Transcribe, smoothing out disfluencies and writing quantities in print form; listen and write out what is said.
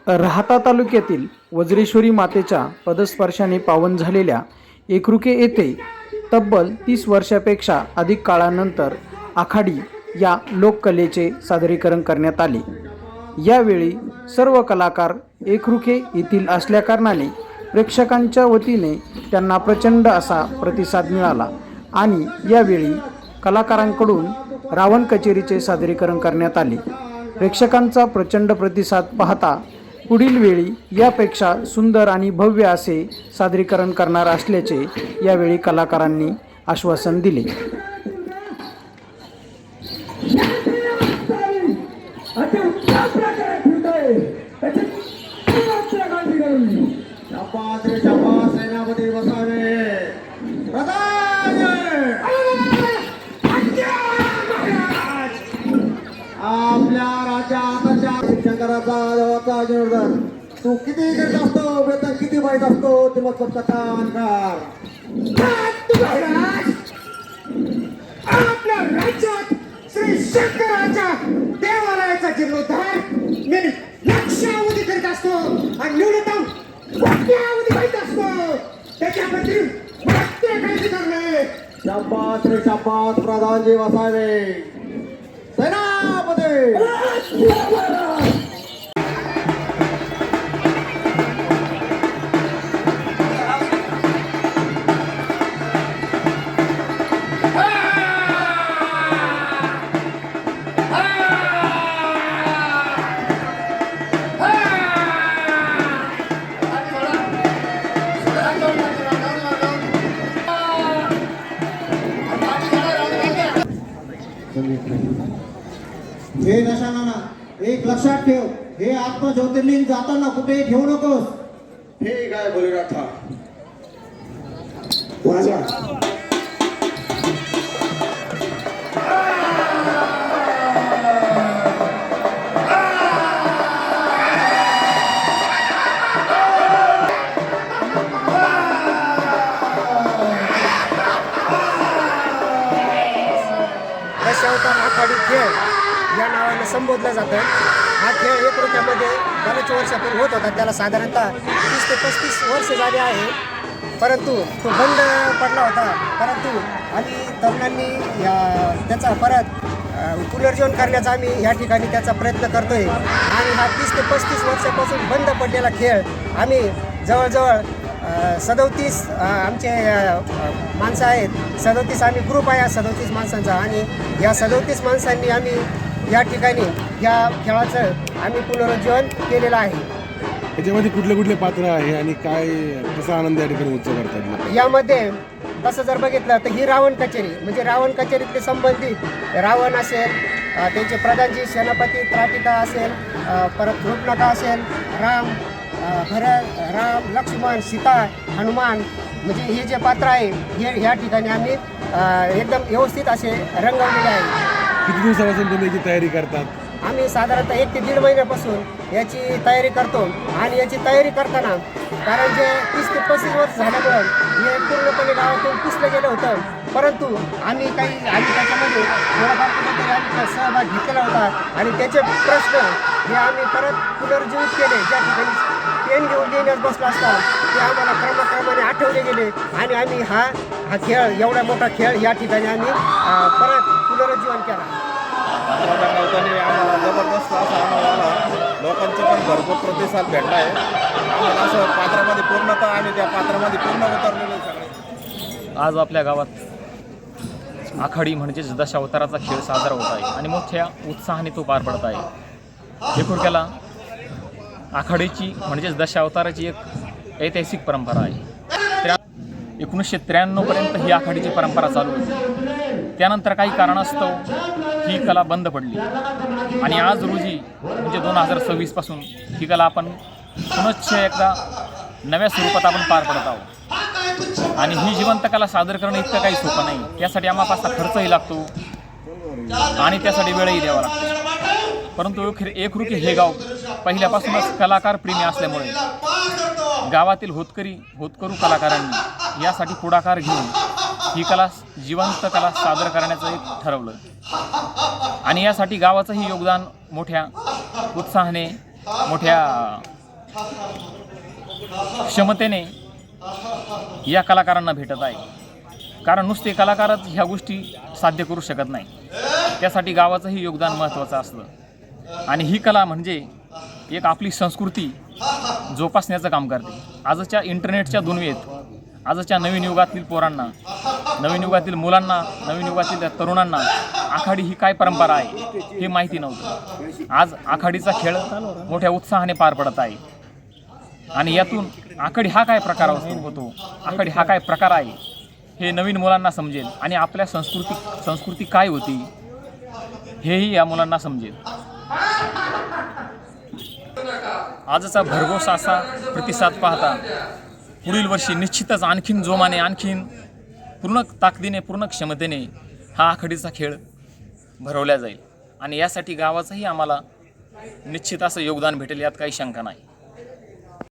राहाता तालुक्यातील वज्रेश्वरी मातेच्या पदस्पर्शाने पावन झालेल्या एकरुके येथे तब्बल 30 वर्षापेक्षा अधिक काळानंतर आखाडी या लोककलेचे सादरीकरण करण्यात आले। यावेळी सर्व कलाकार एकरुके येथील असल्याकारणाने प्रेक्षकांच्या वतीने त्यांना प्रचंड असा प्रतिसाद मिळाला आणि यावेळी कलाकारांकडून रावण कचेरीचे सादरीकरण करण्यात आले। प्रेक्षकांचा प्रचंड प्रतिसाद पाहता पुढील वेळी यापेक्षा सुंदर आणि भव्य असे सादरीकरण करणार असल्याचे यावेळी कलाकारांनी आश्वासन दिले। आपल्या राज्याच्या शिक्षकाचा जनार्दन तू किती घेत असतो, वेतन किती माहीत असतो ते मग कथा अंकार आपल्या राज्यात श्री शंकराच्या देवालयाचा जीर्णोद्धार मी लक्षावधी करीत असतो आणि न्यूनतम कोट्यावधी माहीत असतो त्याच्याबद्दल प्रत्येकाची करणे। शाबास रे शाबास, प्रधानजी वसावे सेनापती। हे नशाना एक लक्षात ठेव, हे आत्म ज्योतिर्लिंग जाताना कुठे ठेवू नकोस। ठीक आहे बलिराठा। वाजा दशावतार आखाडी खेळ या नावाने संबोधला जातं। हा खेळ एकरुक्यामध्ये बऱ्याच वर्षापूर्वी होत होता, त्याला साधारणतः 30 ते 35 वर्ष झाली आहे, परंतु तो बंद पडला होता। परंतु आम्ही तरुणांनी त्याचा परत पुनर्जीवन करण्याचा आम्ही या ठिकाणी त्याचा प्रयत्न करतोय आणि हा 30 ते 35 वर्षापासून बंद पडलेला खेळ आम्ही जवळजवळ 37 आमचे माणसं आहेत, 37 आम्ही ग्रुप आहे 37 माणसांचा आणि या 37 माणसांनी आम्ही या ठिकाणी या खेळाचं आम्ही पुनरुज्जीवन केलेलं आहे। याच्यामध्ये कुठले कुठले पात्र आहे आणि काय कसा आनंद या ठिकाणी उत्सव करतात? यामध्ये तसं जर बघितलं तर ही रावण कचेरी म्हणजे रावण कचेरीतले संबंधित रावण असेल, त्यांचे प्रधानजी सेनापती त्राटिका असेल, परत रूपनका असेल, राम राम लक्ष्मण सीता हनुमान म्हणजे हे जे पात्र आहे हे ह्या ठिकाणी आम्ही एकदम व्यवस्थित असे रंगवलेले आहे। किती दिवसापासून तुम्ही याची तयारी करतात? आम्ही साधारणतः 1 ते 1.5 महिन्यापासून याची तयारी करतो आणि याची तयारी करताना कारण जे 30 ते 35 वर्ष झाल्यामुळं हे पूर्णपणे गावातून पुसलं गेलं होतं, परंतु आम्ही त्याच्यामध्ये थोडाफार कुठेतरी आम्ही सहभाग घेतलेला होता आणि त्याचे प्रश्न हे आम्ही परत पुनर्जीवित केले। ज्या ठिकाणी पेन घेऊन देण्यास बसला असता ते आम्हाला क्रमाक्रमाने आठवले गेले आणि आम्ही हा खेळ एवढा मोठा खेळ या ठिकाणी आम्ही परत पुनरुज्जीवन केला। आम्हाला जबरदस्त असा अनुभव आला, लोकांचा पण भरपूर प्रतिसाद भेटला आहे। आम्हाला असं पात्रामध्ये पूर्णतः आम्ही त्या पात्रामध्ये पूर्ण उतरलेलो सगळे। आज आपल्या गावात आखाडी म्हणजेच दशावताराचा खेळ साजरा होत आहे आणि मोठ्या उत्साहाने तो पार पडत आहे। एकरुक्याला आखाडीची म्हणजेच दशावताराची एक ऐतिहासिक परंपरा आहे। 1993 पर्यंत ही आखाडीची परंपरा चालू होती, त्यानंतर काही कारणास्तव ही कला बंद पडली आणि आज रोजी म्हणजे 2026 पासून ही कला आपण पुनश्च एकदा नव्या स्वरूपात आपण पार पडत आहोत आणि ही जिवंत कला सादर करणं इतकं काही सोपं नाही। त्यासाठी आम्हाला खर्चही लागतो आणि त्यासाठी वेळही द्यावा लागतो, परंतु एकरुके हे गाव पहिल्यापासूनच कलाकार प्रेमी असल्यामुळे गावातील होतकरू कलाकारांनी यासाठी पुढाकार घेऊन ही कला जिवंत कला सादर करण्याचं एक ठरवलं आणि यासाठी गावाचंही योगदान मोठ्या उत्साहाने मोठ्या क्षमतेने या कलाकारांना भेटत आहे. कारण नुसते कलाकारच ह्या गोष्टी साध्य करू शकत नाही, त्यासाठी गावाचंही योगदान महत्त्वाचं असतं. आणि ही कला म्हणजे एक आपली संस्कृती जोपासण्याचं काम करते. आजच्या इंटरनेटच्या दुनियेत, आजच्या नवीन युगातील पोरांना, नवीन युगातील मुलांना, नवीन युगातील तरुणांना आखाडी ही काय परंपरा आहे हे माहिती नव्हतं. आज आखाडीचा खेळ मोठ्या उत्साहाने पार पडत आहे आणि यातून आखाडी हा काय प्रकार होतो, आखाडी हा काय प्रकार आहे हे नवीन मुलांना समजेल आणि आपल्या संस्कृती काय होती हेही या मुलांना समजेल. आजचा भरघोस असा प्रतिसाद पाहता पुढील वर्षी निश्चितच आणखीन जोमाने, आणखीन पूर्ण ताकदीने, पूर्ण क्षमतेने हा आखाडीचा खेळ भरवला जाईल आणि यासाठी गावाचंही आम्हाला निश्चित असं योगदान भेटेल, यात काही शंका नाही.